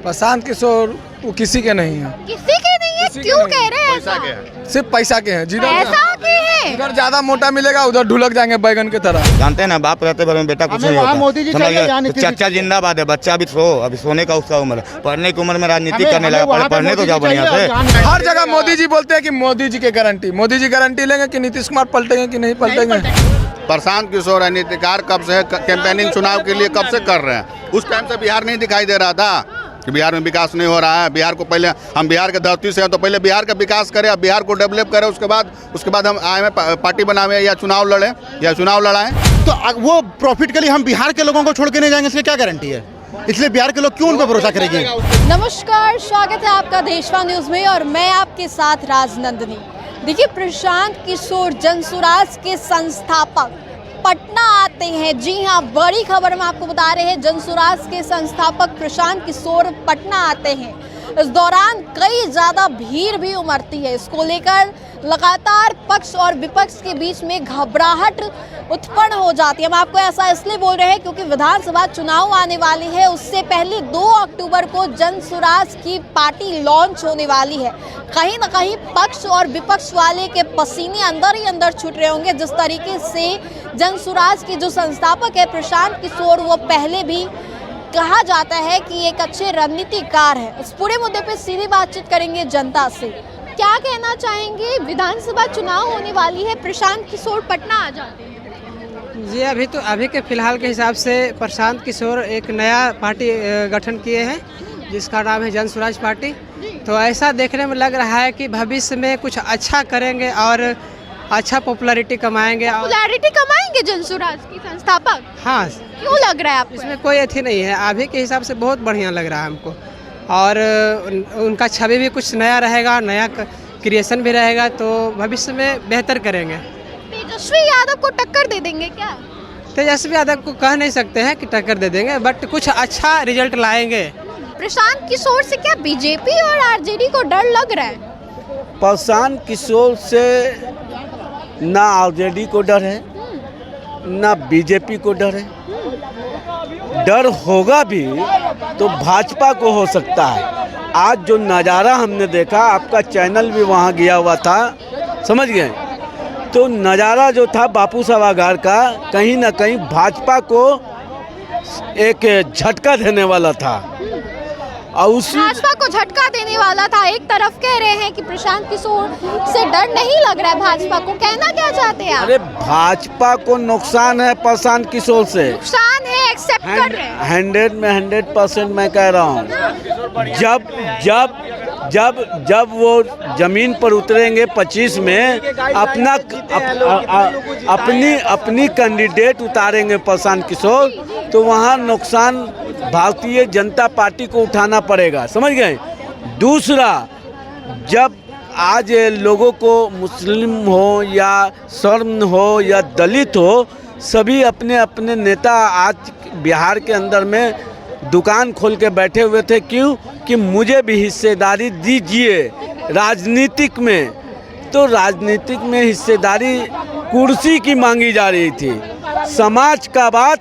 प्रशांत किशोर वो किसी के नहीं है। किसी के नहीं है? क्यों कह रहे हैं ऐसा? सिर्फ पैसा के हैं। पैसा के हैं? जिधर ज्यादा मोटा मिलेगा उधर ढुलक जाएंगे बैगन की तरह। जानते हैं ना, बाप रहते पर बेटा कुछ नहीं होता। चर्चा जिंदाबाद है। बच्चा अभी अभी सोने का उसका उम्र है, पढ़ने की उम्र में राजनीति करने लगा। पढ़ने तो जाओ बढ़िया से। हर जगह मोदी जी बोलते हैं कि मोदी जी की गारंटी, मोदी जी गारंटी लेंगे कि नीतीश कुमार पलटेंगे कि नहीं पलटेंगे। प्रशांत किशोर राजनीतिकार कब से कैंपेनिंग चुनाव के लिए कब से कर रहे हैं? उस टाइम से बिहार नहीं दिखाई दे रहा था कि बिहार में विकास नहीं हो रहा है। बिहार को पहले, हम बिहार के धरती से हैं तो पहले बिहार का विकास करें, अब बिहार को डेवलप करें, उसके बाद हम आए पार्टी बनावे या चुनाव लड़ें या चुनाव लड़ाएं। तो वो प्रॉफिट के लिए हम बिहार के लोगों को छोड़ के नहीं जाएंगे, इसकी क्या गारंटी है? इसलिए बिहार के लोग क्यों उन पर भरोसा करेंगे? नमस्कार, स्वागत है आपका देशवा न्यूज में और मैं आपके साथ राजनंदिनी। देखिए, प्रशांत किशोर जनसुराज के संस्थापक पटना आते हैं। जी हाँ, बड़ी खबर में आपको बता रहे हैं, जनसुराज के संस्थापक प्रशांत किशोर पटना आते हैं। इस दौरान कई ज़्यादा भीड़ भी उमड़ती है। इसको लेकर लगातार पक्ष और विपक्ष के बीच में घबराहट उत्पन्न हो जाती है। हम आपको ऐसा इसलिए बोल रहे हैं क्योंकि विधानसभा चुनाव आने वाली है। उससे पहले 2 अक्टूबर को जनसुराज की पार्टी लॉन्च होने वाली है। कहीं ना कहीं पक्ष और विपक्ष वाले के पसीने अंदर ही अंदर छूट रहे होंगे। जिस तरीके से जनसुराज के जो संस्थापक है प्रशांत किशोर, वो पहले भी कहा जाता है कि एक अच्छे रणनीतिकार है। इस पूरे मुद्दे पे सीधी बातचीत करेंगे जनता से। क्या कहना चाहेंगे? विधानसभा चुनाव होने वाली है, प्रशांत किशोर पटना आ जाते हैं। जी, अभी के फिलहाल के हिसाब से प्रशांत किशोर एक नया पार्टी गठन किए हैं जिसका नाम है जनसुराज पार्टी। तो ऐसा देखने में लग रहा है कि भविष्य में कुछ अच्छा करेंगे और अच्छा पॉपुलैरिटी कमाएंगे। पॉपुलैरिटी कमाएंगे जनसुराज की संस्थापक? हाँ। क्यों लग रहा है आपको? इसमें कोई अथी नहीं है, अभी के हिसाब से बहुत बढ़िया लग रहा है हमको। और उनका छवि भी कुछ नया रहेगा, नया क्रिएशन भी रहेगा, तो भविष्य में बेहतर करेंगे। तेजस्वी यादव को टक्कर दे देंगे क्या? तेजस्वी यादव को कह नहीं सकते हैं कि टक्कर दे देंगे, बट कुछ अच्छा रिजल्ट लाएंगे। प्रशांत किशोर से क्या बीजेपी और आरजेडी को डर लग रहा है? प्रशांत किशोर से ना आरजेडी को डर है, ना बीजेपी को डर है। डर होगा भी तो भाजपा को हो सकता है। आज जो नज़ारा हमने देखा, आपका चैनल भी वहाँ गया हुआ था, समझ गए? तो नज़ारा जो था बापू सभागार का, कहीं ना कहीं भाजपा को एक झटका देने वाला था। और उसी भाजपा को झटका देने वाला था। एक तरफ कह रहे हैं कि प्रशांत किशोर से डर नहीं लग रहा है भाजपा को, कहना क्या चाहते हैं आप? अरे भाजपा को नुकसान है प्रशांत किशोर से, नुकसान है, एक्सेप्ट कर रहे हैं। 100 में 100% मैं कह रहा हूँ। जब वो जमीन पर उतरेंगे 25 में, अपनी कैंडिडेट उतारेंगे प्रशांत किशोर, तो वहाँ नुकसान भारतीय जनता पार्टी को उठाना पड़ेगा, समझ गए? दूसरा, जब आज लोगों को मुस्लिम हो या शर्म हो या दलित हो, सभी अपने अपने नेता आज बिहार के अंदर में दुकान खोल के बैठे हुए थे। क्यों? कि मुझे भी हिस्सेदारी दीजिए राजनीतिक में। तो राजनीतिक में हिस्सेदारी कुर्सी की मांगी जा रही थी, समाज का बात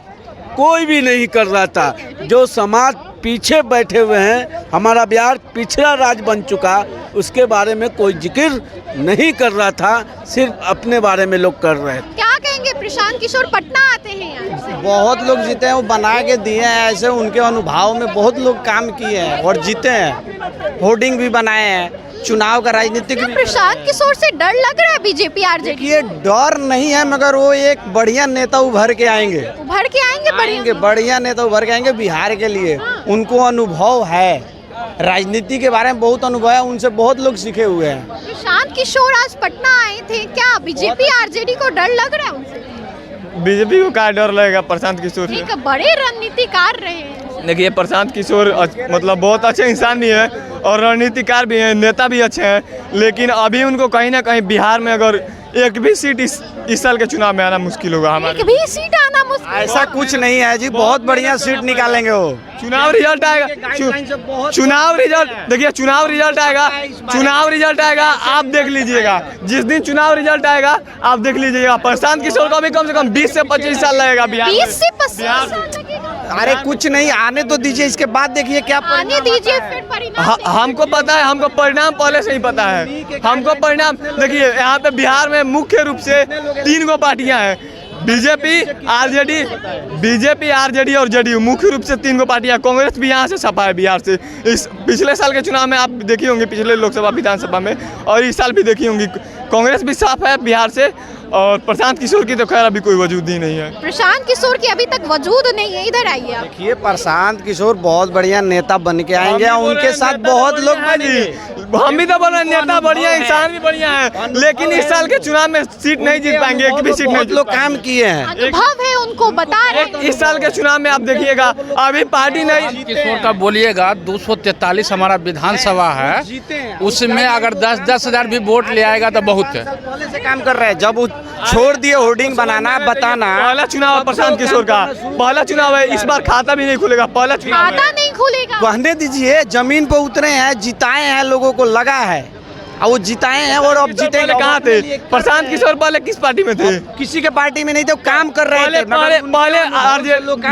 कोई भी नहीं कर रहा था। जो समाज पीछे बैठे हुए हैं, हमारा बिहार पिछड़ा राज्य बन चुका, उसके बारे में कोई जिक्र नहीं कर रहा था, सिर्फ अपने बारे में लोग कर रहे थे। क्या कहेंगे? प्रशांत किशोर पटना आते हैं यहाँ से। बहुत लोग जीते हैं, वो बना के दिए हैं। ऐसे उनके अनुभव में बहुत लोग काम किए हैं और जीते हैं, होर्डिंग भी बनाए हैं, चुनाव का राजनीतिक भी। प्रशांत किशोर से डर लग रहा है बीजेपी आरजेडी? ये डर नहीं है, मगर वो एक बढ़िया नेता उभर के आएंगे। उभर के आएंगे? बढ़िया नेता उभर के आएंगे बिहार के लिए। उनको अनुभव है, राजनीति के बारे में बहुत अनुभव है, उनसे बहुत लोग सीखे हुए हैं। प्रशांत किशोर आज पटना आए थे, क्या बीजेपी आरजेडी को डर लग रहा है उनसे? बीजेपी को क्या डर लगेगा प्रशांत किशोर से? एक बड़े रणनीतिकार रहे हैं। देखिए, प्रशांत किशोर मतलब बहुत अच्छे इंसान भी हैं और रणनीतिकार भी हैं, नेता भी अच्छे हैं, लेकिन अभी उनको कहीं ना कहीं बिहार में अगर एक भी सीट इस साल के चुनाव में आना मुश्किल होगा। हमारे एक भी सीट आना मुश्किल? ऐसा कुछ नहीं है जी, बहुत बढ़िया सीट निकालेंगे वो। चुनाव रिजल्ट आएगा, चुनाव रिजल्ट देखिए, चुनाव रिजल्ट आएगा, आप देख लीजिएगा। जिस दिन चुनाव रिजल्ट आएगा आप देख लीजिएगा, प्रशांत किशोर को भी कम से कम 20 से 25 साल लगेगा बिहार। 20 से 25 साल लगेगा? अरे कुछ नहीं, आने तो दीजिए, इसके बाद देखिए क्या आने दीजिए, फिर परिणाम हमको पता है, हमको परिणाम पहले से ही पता है। हमको परिणाम देखिए, यहाँ पे बिहार में मुख्य रूप से 3 गो पार्टियां हैं, बीजेपी, आरजेडी और जेडीयू। मुख्य रूप से 3 गो पार्टियां। कांग्रेस भी यहाँ से सपा है बिहार से। इस पिछले साल के चुनाव में आप देखी होंगी, पिछले लोकसभा विधानसभा में, और इस साल भी देखी होंगी, कांग्रेस भी साफ है बिहार से। और प्रशांत किशोर की तो खैर अभी कोई वजूद ही नहीं है। प्रशांत किशोर की अभी तक वजूद नहीं है, इधर आइए आप। देखिए, प्रशांत किशोर बहुत बढ़िया नेता बन के आएंगे और उनके साथ बहुत लोग बनेंगे। हम भी तो बोल रहे हैं, नेता बढ़िया, इंसान भी बढ़िया है, लेकिन इस साल के चुनाव में सीट नहीं जीत पाएंगे, एक भी सीट नहीं। लोग काम किए हैं, अनुभव है उनको, बता रहे हैं। इस साल के चुनाव में आप देखिएगा, अभी पार्टी नहीं। किशोर का बोलिएगा 243 हमारा विधानसभा है, उसमें अगर 10-10 हजार भी वोट ले आएगा तो बहुत है। पहले से काम कर रहे हैं। जब वो छोड़ दिए होर्डिंग बनाना, बताना, पहला चुनाव है प्रशांत किशोर का, पहला चुनाव है, इस बार खाता भी नहीं खुलेगा, पहला चुनाव खाता नहीं खुलेगा। कहने दीजिए, जमीन पे उतरे हैं, जिताए हैं, लोगों को लगा है, और वो जिताए हैं और अब जीतेंगे। कहाँ थे प्रशांत किशोर? पहले किस पार्टी में थे? किसी के पार्टी में नहीं थे, काम कर रहे थे। पहले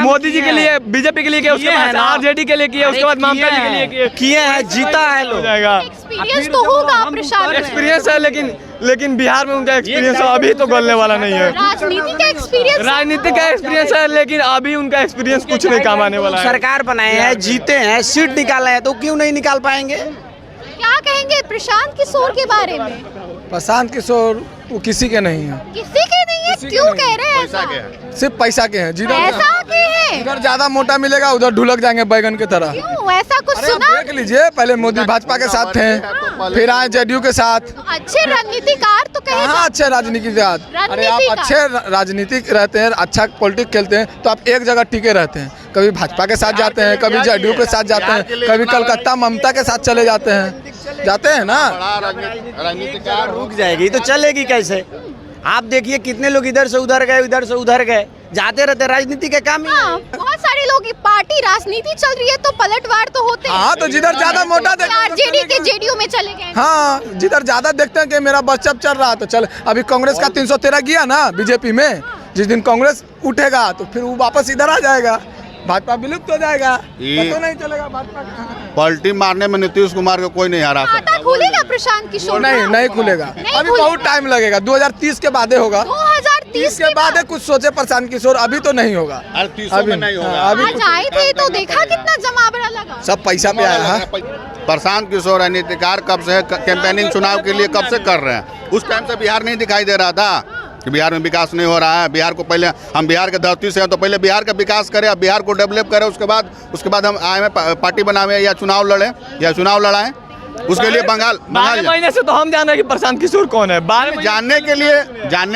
मोदी जी के लिए, बीजेपी के लिए किया, उसके बाद आरजेडी के लिए किया, उसके बाद ममता जी के लिए किए हैं, जीता है लोग। एक्सपीरियंस तो होगा प्रशांत, एक्सपीरियंस है, लेकिन बिहार में उनका एक्सपीरियंस अभी तो गलने वाला नहीं है। राजनीति का एक्सपीरियंस, राजनीति का एक्सपीरियंस है, लेकिन अभी उनका एक्सपीरियंस कुछ नहीं काम आने वाला है। सरकार बनाए हैं, जीते हैं, सीट निकाले हैं, तो क्यों नहीं निकाल पाएंगे? क्या कहेंगे प्रशांत किशोर के बारे में? प्रशांत किशोर वो किसी के नहीं है। किसी के नहीं है? क्यों कह रहे हैं ऐसा? सिर्फ पैसा के हैं। पैसा के हैं? इधर ज्यादा मोटा मिलेगा, उधर ढुलक जाएंगे बैगन की तरह। क्यों ऐसा कुछ अरे आप सुना? देख लीजिए, पहले मोदी भाजपा के साथ थे, फिर आए जेडीयू के साथ। अच्छे राजनीतिकार तो कहे हाँ, अच्छे राजनीतिकार। अरे आप अच्छे राजनीतिक रहते हैं, अच्छा पॉलिटिक्स खेलते हैं, तो आप एक जगह टिके रहते हैं। कभी भाजपा के साथ जाते हैं, कभी जेडीयू के साथ जाते हैं, कभी कलकत्ता ममता के साथ चले जाते हैं ना। राजनीतिकार रुक जाएगी तो चलेगी कैसे? आप देखिए, कितने लोग इधर से उधर गए, इधर से उधर गए, जाते रहते। राजनीति के काम ही हाँ, बहुत सारे लोग, पार्टी राजनीति चल रही है तो पलटवार तो होते हैं। हाँ, तो जिधर ज्यादा मोटा आरजेडी के जेडीयू में चले गए। हाँ, जिधर ज्यादा देखते हैं कि मेरा बस चल रहा तो चल। अभी कांग्रेस का 313 गया ना बीजेपी में, जिस दिन कांग्रेस उठेगा तो फिर वो वापस इधर आ जाएगा, भाजपा विलुप्त हो जाएगा, पता नहीं चलेगा भाजपा। पलटी मारने में नीतीश कुमार को कोई नहीं हरा सकता। खाता खुलेगा प्रशांत किशोर? नहीं खुलेगा, अभी बहुत टाइम लगेगा। 2030 के बाद होगा। 2030 के बाद कुछ सोचे प्रशांत किशोर, अभी तो नहीं होगा। अभी नहीं होगा। आज आए थे तो देखा कितना जमावड़ा लगा। सब पैसा पे आया है। प्रशांत किशोर राजनीतिकार कब से कैंपेनिंग चुनाव के लिए कब से कर रहे हैं? उस टाइम से बिहार नहीं दिखाई दे रहा था कि बिहार में विकास नहीं हो रहा है। बिहार को पहले, हम बिहार के धरती से हैं तो पहले बिहार का विकास करें, बिहार को डेवलप करें, उसके बाद हम आए पार्टी बनावे या चुनाव लड़ें या चुनाव लड़ाएं। उसके लिए बंगाल महीने से तो हम जान रहे हैं कि प्रशांत किशोर कौन है। जानने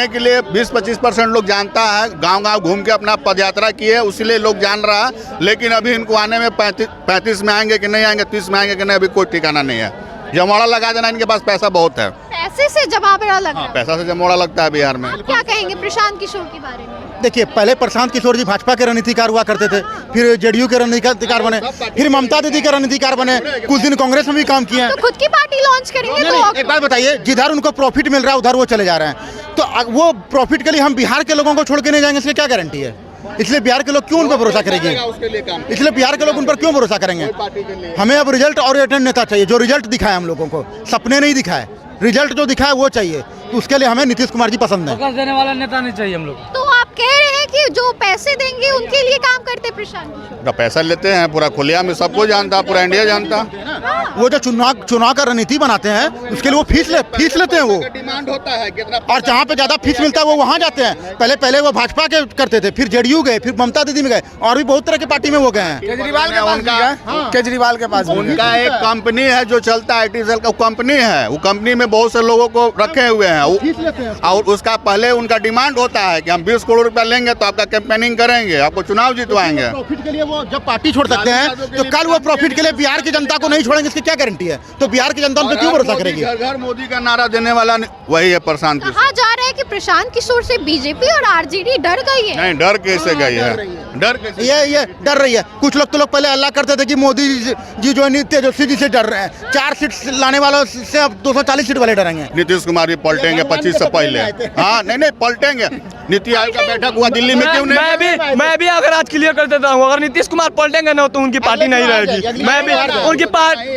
के लिए 20-25% लोग जानता है। गांव घूम के अपना पदयात्रा किए, उसीलिए लोग जान रहा है। लेकिन अभी इनको आने में 35 में आएंगे कि नहीं आएंगे, 30 में आएंगे कि नहीं, अभी कोई ठिकाना नहीं है। जमोड़ा लगा देना, इनके पास पैसा बहुत है। पैसे से जमावड़ा लगा। हाँ, पैसा से जमोड़ा लगता है बिहार में। क्या कहेंगे प्रशांत किशोर के बारे में? देखिए, पहले प्रशांत किशोर जी भाजपा के रणनीतिकार हुआ करते थे, फिर जेडीयू के रणनीतिकार बने, फिर ममता दीदी के रणनीतिकार बने, कुछ दिन कांग्रेस में भी काम किए हैं। तो खुद की पार्टी लॉन्च करेंगे तो एक बात बताइए, जिधर उनको प्रॉफिट मिल रहा है उधर वो चले जा रहे हैं, तो वो प्रॉफिट के लिए हम बिहार के लोगों को छोड़ के नहीं जाएंगे, इसकी क्या गारंटी है? इसलिए बिहार के लोग क्यों उन पर भरोसा करेंगे? इसलिए बिहार के लोग उन पर क्यों भरोसा करेंगे? हमें अब रिजल्ट ओरिएंटेड नेता चाहिए, जो रिजल्ट दिखाए हम लोगों को, सपने नहीं दिखाए, रिजल्ट जो दिखाए वो चाहिए। तो उसके लिए हमें नीतीश कुमार जी पसंद है। देने वाला नेता नहीं चाहिए हम लोग। तो आप कह रहे हैं कि जो पैसे देंगे उनके लिए काम करते प्रशांत? पैसा लेते हैं, पूरा खुलिया में सबको जानता, पूरा इंडिया जानता। वो जो चुनाव का रणनीति बनाते हैं, उसके लिए वो फीस लेते हैं वो, डिमांड होता है कितना, और जहाँ पे ज्यादा फीस मिलता है वो वहाँ जाते हैं। पहले वो भाजपा के करते थे, फिर जेडीयू गए, फिर ममता दीदी में गए, और भी बहुत तरह की पार्टी में वो गए हैं। केजरीवाल के पास उनका एक कंपनी है जो चलता है, IT सेल का कंपनी है। वो कंपनी में बहुत से लोगों को रखे हुए हैं, और उसका पहले उनका डिमांड होता है कि हम 20 करोड़ रुपया लेंगे तो आपका कैंपेनिंग करेंगे, आपको चुनाव जितवाएंगे। प्रॉफिट के लिए वो जब पार्टी छोड़ सकते हैं, तो कल वो प्रॉफिट के लिए बिहार की जनता को नहीं छोड़ेंगे, इसकी क्या गारंटी है? तो बिहार की जनता उन पर क्यों भरोसा करेगी? घर मोदी का नारा देने वाला वही है प्रशांत किशोर। कहा जा रहा है कि प्रशांत किशोर से बीजेपी और आरजेडी डर गई है। नहीं, डर कैसे गई है? डर कैसे? ये डर रही है। कुछ लोग तो पहले अल्लाह करते थे कि मोदी जी जो तेजस्वी जी से डर रहे हैं। 4 सीट लाने वालों से अब 240 सीट वाले डरेंगे। नीतीश कुमार भी पलटेंगे 25 से पहले। हाँ नहीं पलटेंगे। नीति आयोग का बैठक हुआ दिल्ली में, क्यों नहीं? मैं भी अगर आज क्लियर कर देता हूँ, अगर नीतीश कुमार पलटेंगे ना तो उनकी पार्टी नहीं रहेगी। मैं भी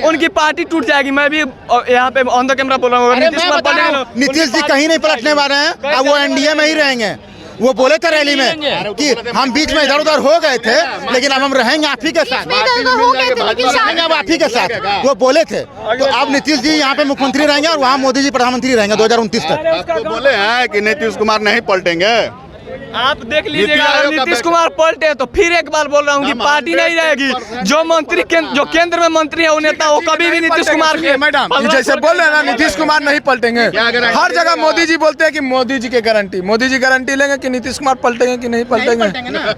उनकी पार्टी टूट जाएगी। मैं भी यहाँ पे ऑन द कैमरा बोल रहा हूँ, नीतीश कुमार पलटेंगे। नीतीश जी कहीं नहीं पलटने वाले हैं, अब वो एनडीए में ही रहेंगे। वो बोले थे रैली में कि हम बीच में इधर उधर हो गए थे, लेकिन अब हम रहेंगे आप ही के साथ, अब आप ही के साथ, वो बोले थे। तो अब नीतीश जी यहाँ पे मुख्यमंत्री रहेंगे और वहाँ मोदी जी प्रधानमंत्री रहेंगे 2029 तक। आपको बोले हैं कि नीतीश कुमार नहीं पलटेंगे। आप देख लीजिएगा, नीतीश कुमार पलटे तो फिर एक बार बोल रहा हूँ कि पार्टी नहीं रहेगी। जो मंत्री जो केंद्र में मंत्री है वो नेता, वो कभी भी नीतीश कुमार के मैडम जैसे बोल रहे हैं ना, नीतीश कुमार नहीं पलटेंगे। हर जगह मोदी जी बोलते हैं कि मोदी जी की गारंटी। मोदी जी गारंटी लेंगे कि नीतीश कुमार पलटेंगे कि नहीं पलटेंगे?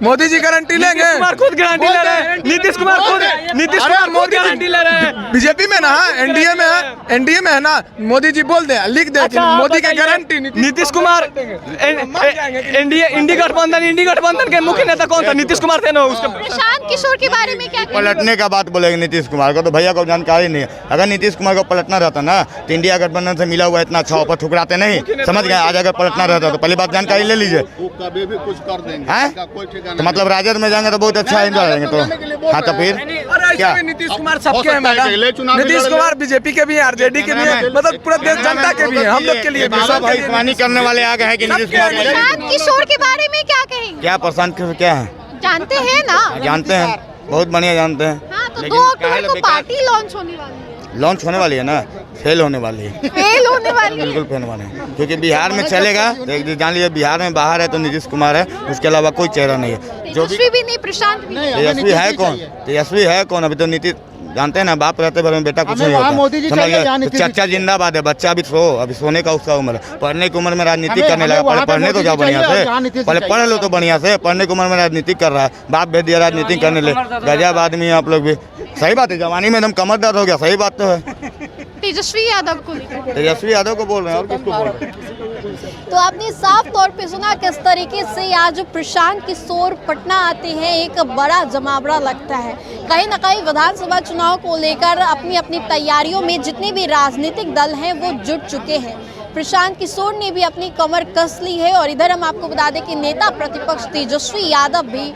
मोदी जी गारंटी लेंगे। नीतीश कुमार खुद गारंटी ले रहे हैं। नीतीश कुमार खुद गारंटी ले रहे हैं। बीजेपी में ना, एनडीए में है ना, मोदी जी बोल दे, लिख दे कि मोदी की गारंटी। नीतीश कुमार इंडी गठबंधन के मुख्य नेता कौन था? नीतीश कुमार थे ना। उसके प्रशांत किशोर के बारे में क्या पलटने का बात बोलेंगे नीतीश कुमार को, तो भैया को जानकारी नहीं है। अगर नीतीश कुमार को पलटना रहता ना तो इंडिया गठबंधन से मिला हुआ इतना अच्छा ऑफर ठुकराते नहीं, समझ गए? आज अगर पलटना रहता तो पहली बात जानकारी ले लीजिए। वो कभी भी कुछ कर देंगे। हैं? तो मतलब राजद में जाएंगे तो बहुत अच्छा एंजॉय करेंगे। तो हाँ, तो फिर क्या? नीतीश कुमार सबके हैं मैडम। नीतीश कुमार बीजेपी के भी हैं, आरजेडी के भी हैं, मतलब पूरा देश जनता के भी हैं, हम लोग के लिए भी। सब भाई करने वाले आ गए हैं कि नीतीश कुमार प्रशांत किशोर के बारे में क्या कहेंगे? क्या प्रशांत किशोर क्या है? जानते हैं ना? जानते हैं, बहुत बढ़िया जानते हैं। हाँ, तो 2 अक्टूबर को पार्टी लॉन्च होने वाली है। लॉन्च होने वाली है ना, फेल होने वाली है। फेल होने वाली है, बिल्कुल फेल होने वाली है, क्योंकि बिहार में चलेगा तो एक जान लीजिए, बिहार में बाहर है तो नीतीश कुमार है, उसके अलावा कोई चेहरा नहीं है। तेजस्वी भी नहीं, प्रशांत भी नहीं। तेजस्वी है कौन? तेजस्वी है कौन? अभी तो नीतीश जानते हैं ना, बाप रहते भर में बेटा कुछ नहीं होता। समझ गए? तो चर्चा जिंदाबाद है। बच्चा अभी अभी सोने का उसका उम्र है। पढ़ने की उम्र में राजनीति करने लगा। पहले पढ़ने तो जाओ बढ़िया से, पहले पढ़ लो तो बढ़िया से। पढ़ने की उम्र में राजनीति कर रहा है, बाप भेज दिया राजनीति करने ले। गजब आदमी है आप लोग भी। सही बात है, जवानी में एकदम कमर दर्द हो गया, सही बात तो है। तेजस्वी यादव को बोल रहे हैं, और किसको बोल रहे हैं? तो आपने साफ तौर पे सुना किस तरीके से आज प्रशांत किशोर पटना आते हैं। एक बड़ा जमावड़ा लगता है। कहीं ना कहीं विधानसभा चुनाव को लेकर अपनी अपनी तैयारियों में जितने भी राजनीतिक दल हैं वो जुट चुके हैं। प्रशांत किशोर ने भी अपनी कमर कस ली है और इधर हम आपको बता दें कि नेता प्रतिपक्ष तेजस्वी यादव भी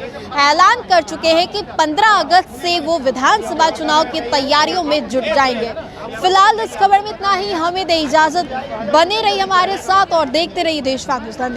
ऐलान कर चुके हैं कि 15 अगस्त से वो विधानसभा चुनाव की तैयारियों में जुट जाएंगे। फिलहाल इस खबर में इतना ही। हमें दे इजाजत, बने रहिए हमारे साथ और देखते रहिए देशवान न्यूज़।